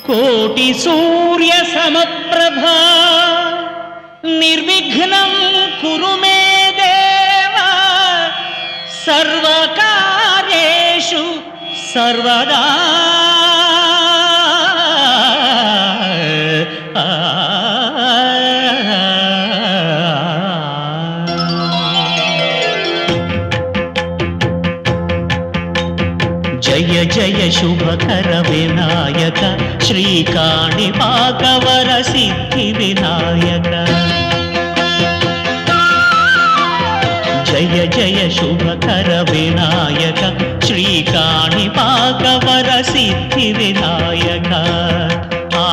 కోటి సూర్య సమప్రభా నిర్విఘ్నం కురు మే దేవ సర్వకార్యేషు సర్వదా. జయ జయ శుభకర వినాయక శ్రీకాణిపాకవర సిద్ధి వినాయక. జయ జయ శుభకర వినాయక శ్రీకాణిపాకవర సిద్ధి వినాయక. ఆ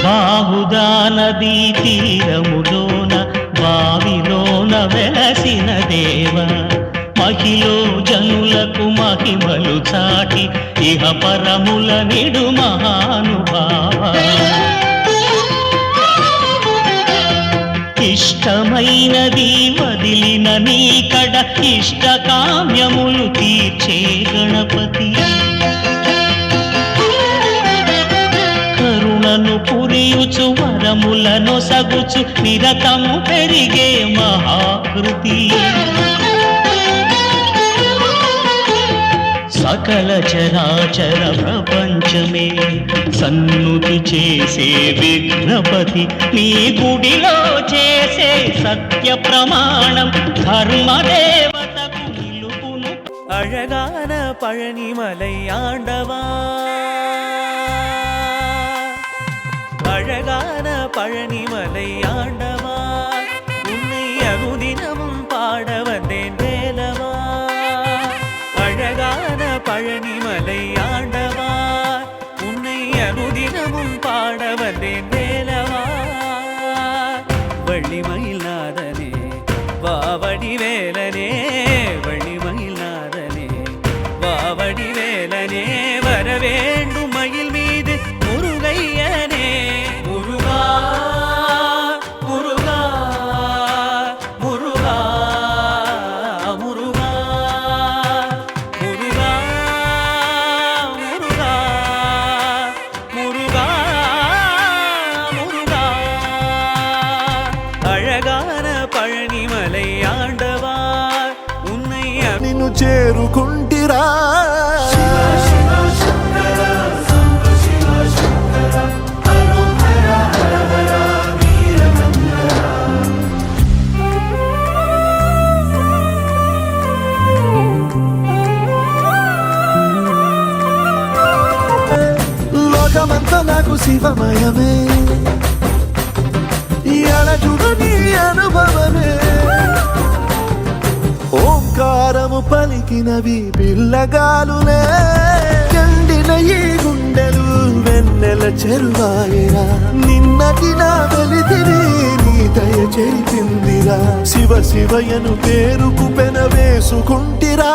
బాహుదా నదీ తీరములోన బావిలోన వెలసిన దేవ మహిలో జనులకు మహిమలు చాటి ఇహ పరముల నిడు మహానుభావ. ఇష్టమైనది వదిలిన నీకడ ఇష్ట కామ్యములు తీర్చే గణపతి. కరుణను పురియుచు వరములను సగుచు నిరతము పెరిగే మహాకృతి. సకల చరాచర ప్రపంచమే సన్నుతి చేసే విఘ్నపతి. నీ గుడిలో చేసే సత్య ప్రమాణం ధర్మదేవతకు నిలుపును. అழகான பழனிமலை ஆண்டவா, அழகான பழனிமலை ஆண்டவா, உன்னை அனுதினமும் பாட வந்தேன் வேலவா. அழகான பழனிமலை ஆண்டவா, உன்னை அனுதினமும் பாட வந்தேன் வேலவா. வள்ளிமயில் நாதனே வாவடி வேலனே, வள்ளிமயில் நாதனே வாவடி வேலனே, வர வேண்டும் மயில் மீது முருகையனே. முருகா முருகா முருகா முருகா முருகா முருகா முருகா முருகா. அழகான பழனிமலை ஆண்டவா, உன்னை నిన్ను చేరుకుంటిరా. లోకమంతా నాకు శివమయమే, ఎడజుడు నీ అనుభవమే. ఓంకారము పలికినవి పిల్లగాలులే, కండిన ఈ గుండెలు వెన్నెల చెరువాయరా. నిన్నటి నా వెలితిని నీ దయ చేపిందిరా. శివ శివయను పేరుకు పెన వేసుకుంటిరా.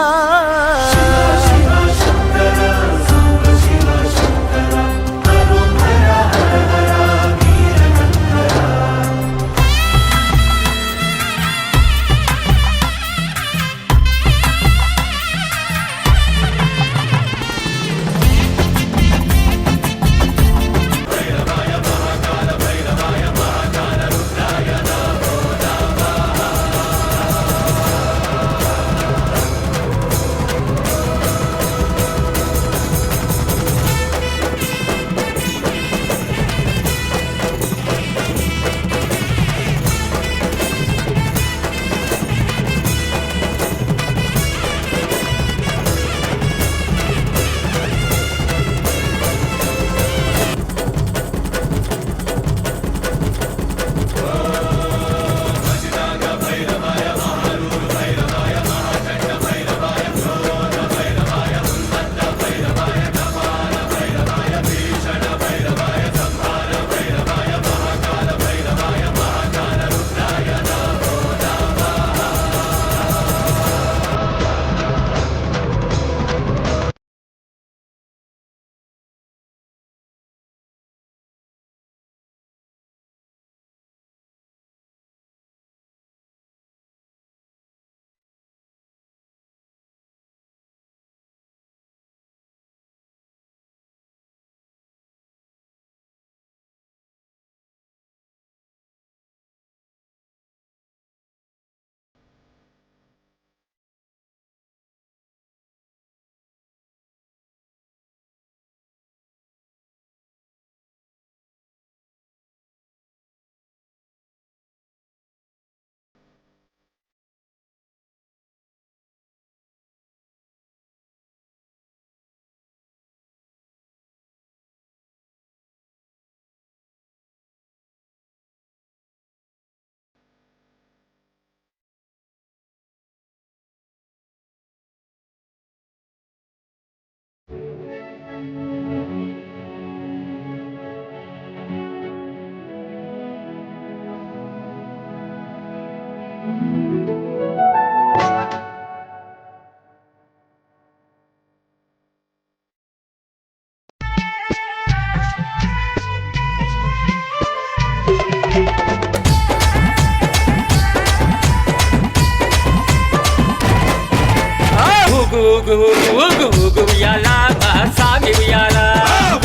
ఊగు ఊగు ఊగు ఊగు ఉయ్యాల మా సామి ఉయ్యాల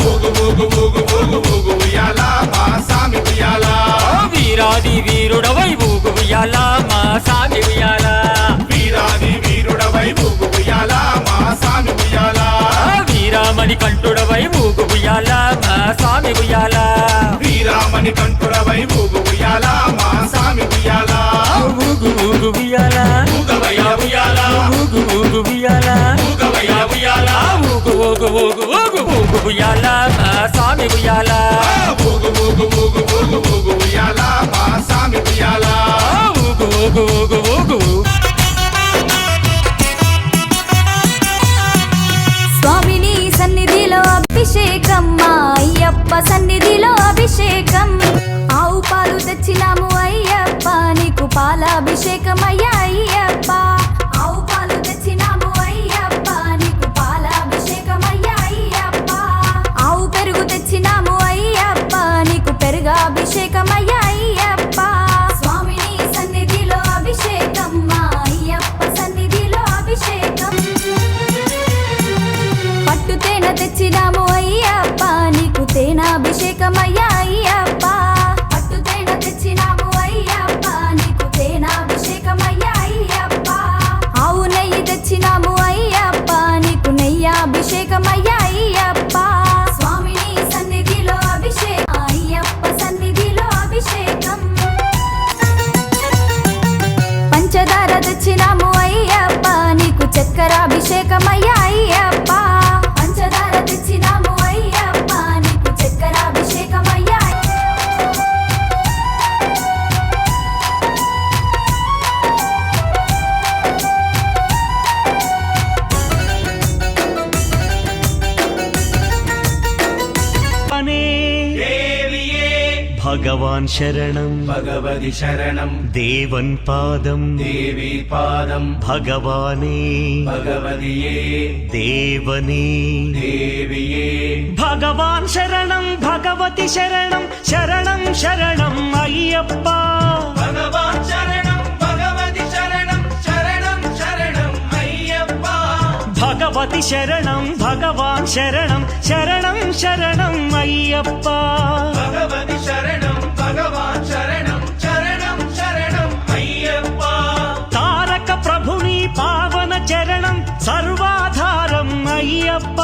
ఊగు ఊగు ఊగు ఊగు ఊగు ఉయ్యాల మా సామి ఉయ్యాల వీరాది వీరుడవై ఊగు ఉయ్యాల మా సామి ఉయ్యాల వీరాది వీరుడవై ఊగు ఉయ్యాల మా సామి ఉయ్యాల వీరామణి కంఠుడవై ఊగు ఉయ్యాల మా సామి ఉయ్యాల వీరామణి కంఠుడవై ఊగు ఉయ్యాల మా సామి ఉయ్యాల ఊగు ఊగు ఉయ్యాల ఊగవయ్య ఉయ్యాల ఊగు ఊగు ఉయ్యాల ఊగవయ్య ఉయ్యాల ఊగు ఊగు ఊగు ఊగు ఊగు ఉయ్యాల మా సామి ఉయ్యాల ఊగు ఊగు ఊగు ఊగు ఊగు ఉయ్యాల మా సామి ఉయ్యాల ఊగు ఊగు ఊగు ఊగు స్వామిని సన్నిధిలో అభిషేకం మా అయ్యప్ప సన్నిధిలో అభిషేకం ఆవు పాలు తెచ్చినాము అయ్యప్ప నీకు పాలాభిషేకం అయ్యా అయ్యప్ప ఆవు పాలు తెచ్చినాము అయ్యప్ప నీకు పాలాభిషేకం అయ్యా అయ్యప్ప ఆవు పెరుగు తెచ్చినాము అయ్యప్ప నీకు పెరుగాభిషేకం అయ్యా అయ్యప్ప స్వామిని సన్నిధిలో అభిషేకం మా అయ్యప్ప సన్నిధిలో అభిషేకం పట్టు తేనె తెచ్చినాము అయ్యప్ప నీకు తేనాభిషేకం అయ్యా అయ్యప్ప పట్టు తేనె తెచ్చినాము అయ్యప్ప నీకు తేనాభిషేకం అయ్యా అయ్యప్ప ఆవు నెయ్యి తెచ్చినాము అయ్యప్ప నీకు నెయ్యాభిషేకం అయ్యా అయ్యప్ప స్వామిని సన్నిధిలో అభిషేకం అయ్యప్ప సన్నిధిలో అభిషేకం పంచదార తెచ్చినాము అయ్యప్ప నీకు చక్కెరాభిషేకం అయ్యా అయ్యప్ప పంచదార తెచ్చినాము అయ్యప్ప నీకు చక్కెరాభిషేకం అయ్యా అనే భగవాన్ శరణం భగవతి శరణం దేవన్ పాదం దేవి పాదం భగవానే భగవతియే దేవనే దేవియే భగవాన్ శరణం భగవతి శరణం శరణం శరణం అయ్యప్ప భగవాన్ శరణం భగవతి శరణం శరణం శరణం అయ్యప్ప భగవతి శరణం భగవాన్ శరణం శరణం శరణం అయ్యప్ప భగవతి శరణం భగవాన్ శరణం శరణం శరణం అయ్యప్ప తారక ప్రభుని పావన చరణం సర్వాధారం అయ్యప్ప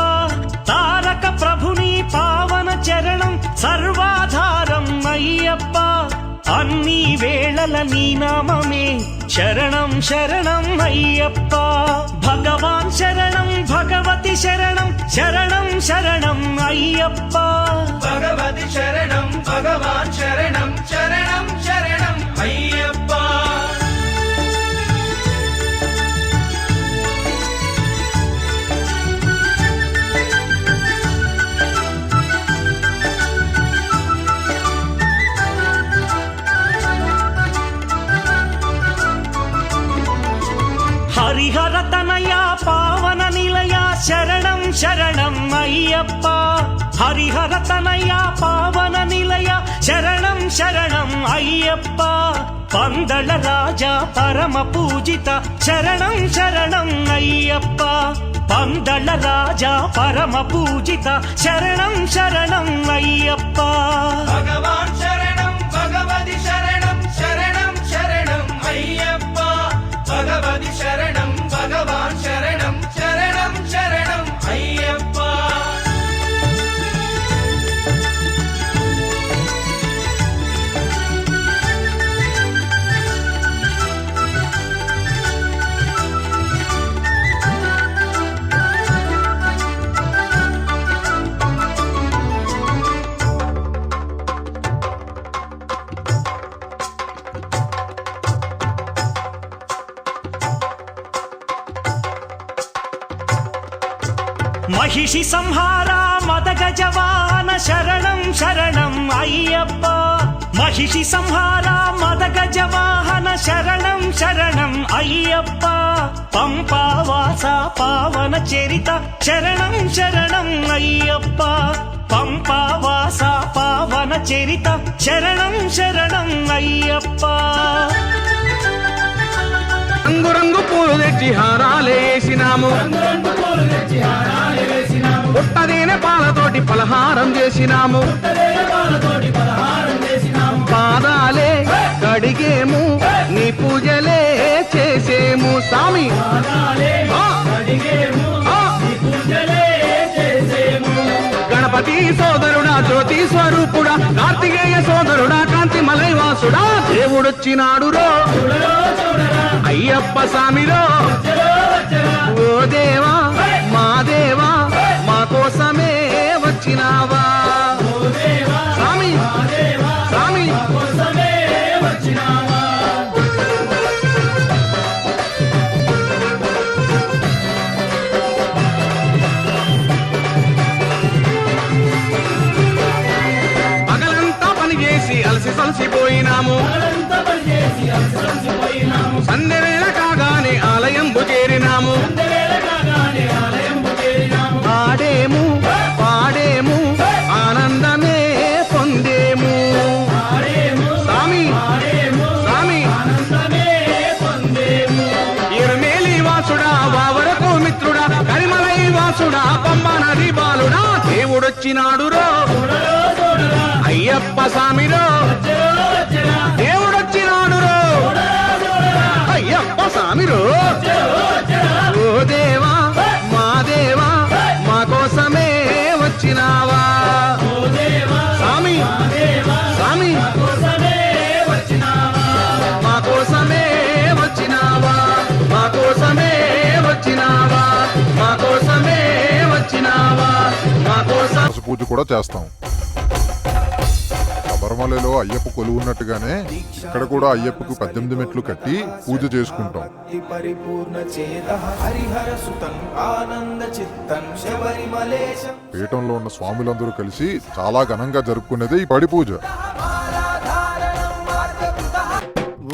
తారక ప్రభుని పావన చరణం సర్వాధారం అయ్యప్ప అన్ని వేళల నీ నామమే శరణం శరణం అయ్యప్ప భగవాన్ శరణం భగవతి శరణం శరణం శరణం అయ్యప్ప భగవతి శరణం భగవాన్ శరణం శరణం శరణం అయ్యప్ప హరిహర తనయ పావన నిలయ శరణం శరణం అయ్యప్ప హరిహర తనయ పావన నిలయ శరణం శరణం అయ్యప్ప పందళ రాజా పరమ పూజిత శరణం శరణం అయ్యప్ప పందళ రాజా పరమ పూజిత శరణం శరణం అయ్యప్ప భగవాన్ శరణం భగవతి శరణం శరణం శరణం అయ్యప్ప భగవతి శరణం భగవాన్ శరణం శరణం శరణం అయ్యప్ప మహిషి సంహార మదగజవాహన శరణం శరణం అయ్యప్ప మహిషి సంహార మదగజవాహన శరణం శరణం అయ్యప్ప పంపావాస పావన చరిత శరణం శరణం అయ్యప్ప పంపావాస పావన చరిత శరణం శరణం అయ్యప్ప రంగు రంగు పూలు తెచ్చి హారాలేసినాము పుట్టదేనే పాలతోటి పలహారం చేసినాము పాదాలే కడిగేము నీ పూజలే చేసేము స్వామి గణపతి సోదరుడా జ్యోతి స్వరూపుడా కార్తికేయ సోదరుడా కాంతి మలైవాసుడా దేవుడొచ్చినాడు రో అయ్యప్ప స్వామిరో ఓ దేవా మా దేవా మా కోసమే వచ్చినావా స్వామి స్వామి పగలంతా పని చేసి అలసి సలసిపోయినాము సంధ్యవేళ కాగానే ఆలయంబు చేరినాము ఆడేము పాడేము ఆనందమే పొందేము స్వామి స్వామి ఇరుమేలి వాసుడా వావరకు మిత్రుడా కరిమలై వాసుడా పమ్మ నది బాలుడా దేవుడొచ్చినాడు రో అయ్యప్ప స్వామిరో దేవుడొచ్చినాడు రో అయ్యప్ప స్వామిరో ఓ దేవా మా దేవా మా కోసమే వచ్చినావా స్వామి స్వామి మా కోసమే వచ్చినావా మా కోసమే వచ్చినావా మా కోసమే వచ్చినావా మా కోసం పూజ కూడా చేస్తాం. శబరిమలలో అయ్యప్ప కొలువు ఉన్నట్టుగానే ఇక్కడ కూడా అయ్యప్పకు 18 మెట్లు కట్టి పూజ చేసుకుంటాం. పీఠంలో ఉన్న స్వాములందరూ కలిసి చాలా ఘనంగా జరుపుకునేదే ఈ పడి పూజ.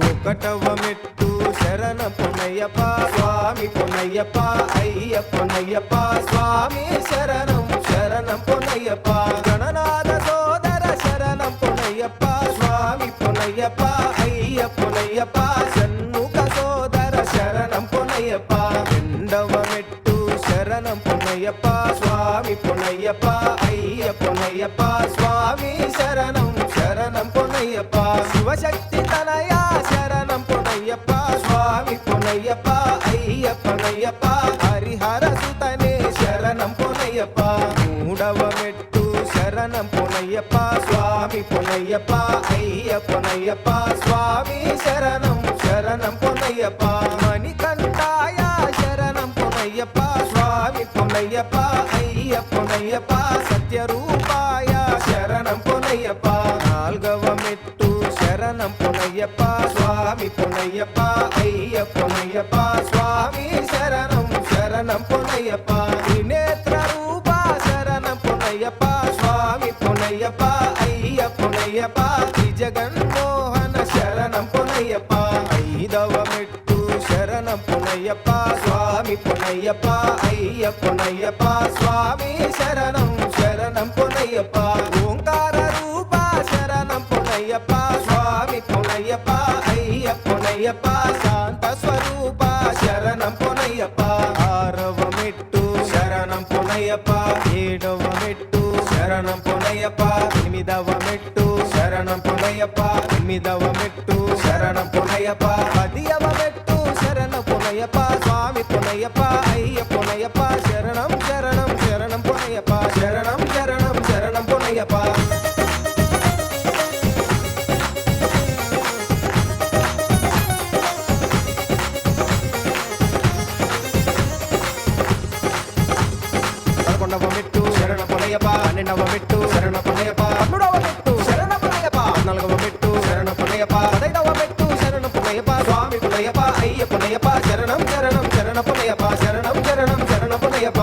ఒకటవ మెట్టు శరణ పొన్నయ్యప్ప స్వామి పొన్నయ్యప్ప అయ్యప్ప స్వామి శరణం శరణం పొన్నయ్యప్ప గణనాథ సోదర శరణం పొన్నయ్యప్ప స్వామి పొన్నయ్యప్ప అయ్యప్ప షణ్ముఖ సోదర శరణం పొన్నయ్యప్ప రెండవ మెట్టు శరణం పొన్నయ్యప్ప స్వామి పొన్నయ్యప్ప అయ్యప్ప స్వామి శరణం శరణం పొన్నయ్యప్ప శివశక్తి తనయ శరణం పొన్నయ్యప్ప స్వామి పొన్నయ్యప్ప అయ్యప్ప హరిహర సుతనే శరణం పొన్నయ్యప్ప మూడవ మెట్టు శరణం పొన్నయ్యప్ప స్వామి పొన్నయ్యప్ప అయ్యప్ప స్వామి శరణం శరణం పొన్నయ్యప్ప మణికంఠాయ శరణం పొన్నయ్యప్ప స్వామి పొన్నయ్యప్ప అయ్యప్ప సత్యరూపాయ శరణం పొన్నయ్యప్ప నాల్గవ మెట్టు శరణం పొన్నయ్యప్ప స్వామి పొన్నయ్యప్ప అయ్యప్ప స్వామి శరణం శరణం పొన్నయ్యప్ప త్రినేత్ర రూప శరణం పొన్నయ్యప్ప స్వామి పొన్నయ్యప్ప అయ్యప్ప జగన్మోహన శరణం పొన్నయ్యప్ప ఐదవ మెట్టు శరణం పొన్నయ్యప్ప స్వామి పొన్నయ్యప్ప అయ్యప్ప స్వామి శరణం శరణం పొన్నయ్యప్ప ఓంకార రూప శరణం పొన్నయ్యప్ప స్వామి పొన్నయ్యప్ప అయ్యప్ప శాంత స్వరూప శరణం పొన్నయ్యప్ప ఆరవ మెట్టు శరణం పొన్నయ్యప్ప ఏడవ మెట్టు శరణం పొన్నయ్యప్ప ఎనిమిదవ మెట్టు శరణం పొన్నయ్యప్ప తొమ్మిదవ మెట్టు శరణం పొన్నయ్యప్ప పదియవ మెట్టు శరణం పొన్నయ్యప్ప స్వామి పొన్నయ్యప్ప అయ్యప్ప శరణం శరణం శరణం పొన్నయ్యప్ప శరణం శరణం శరణం పొన్నయ్యప్ప పదకొండవ మెట్టు శరణ పొన్నయ్యప్ప పన్నెండవ మెట్టు శరణ పొన్నయ్యప్ప పదమూడవ మెట్టు శరణ పొన్నయ్యప్ప పద్నాలుగవ మెట్టు శరణ పొన్నయ్యప్ప పదైదవ మెట్టు శరణ పొన్నయ్యప్ప స్వామి పొన్నయ్యప్ప అయ్యప్ప శరణం శరణం శరణ పొన్నయ్యప్ప శరణం శరణం శరణ పొన్నయ్యప్ప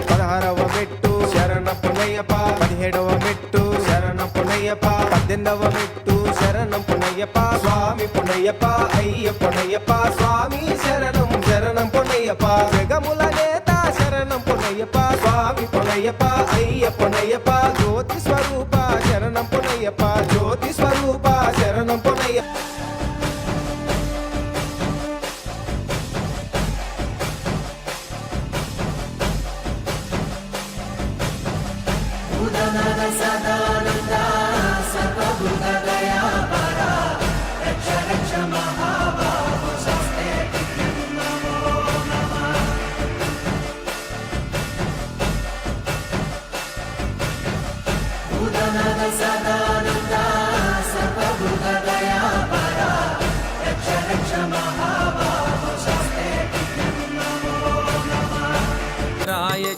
పదహారవ మెట్టు శరణ పొన్నయ్యప్ప పదిహేడవ మెట్టు శరణ పొన్నయ్యప్ప 18వ మెట్టు శరణం పొన్నయ్యప్ప స్వామి పొన్నయ్యప్ప అయ్యప్ప స్వామి శరణం శరణం పొన్నయ్యప్ప జగముల నేత శరణం పొన్నయ్యప్ప స్వామి పొన్నయ్యప్ప అయ్యప్ప జ్యోతి స్వరూప శరణం పొన్నయ్యప్ప జ్యోతి స్వరూప శరణం పొన్నయ్యప్ప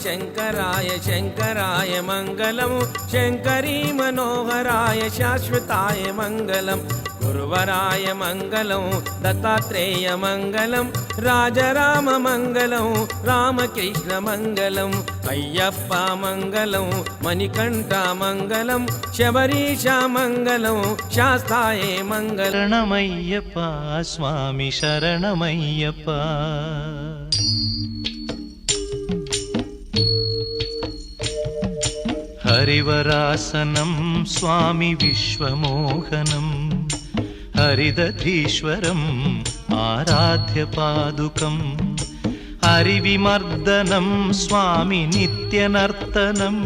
శంకరాయ శంకరాయ మంగళం శంకరీ మనోహరాయ శాశ్వతాయ మంగళం గురువరాయ మంగళం దత్తాత్రేయ మంగళం రాజరామ మంగళం రామకృష్ణ మంగళం అయ్యప్ప మంగళం మణికంఠ మంగళం శబరీష మంగళం శాస్తాయే మంగళం. శరణమయ్యప్ప స్వామి శరణమయ్యప్ప. హరివరాసనం స్వామి విశ్వమోహనం హరిదధీశ్వరం ఆరాధ్య పాదుకం హరివిమర్దనం స్వామి నిత్యనర్తనం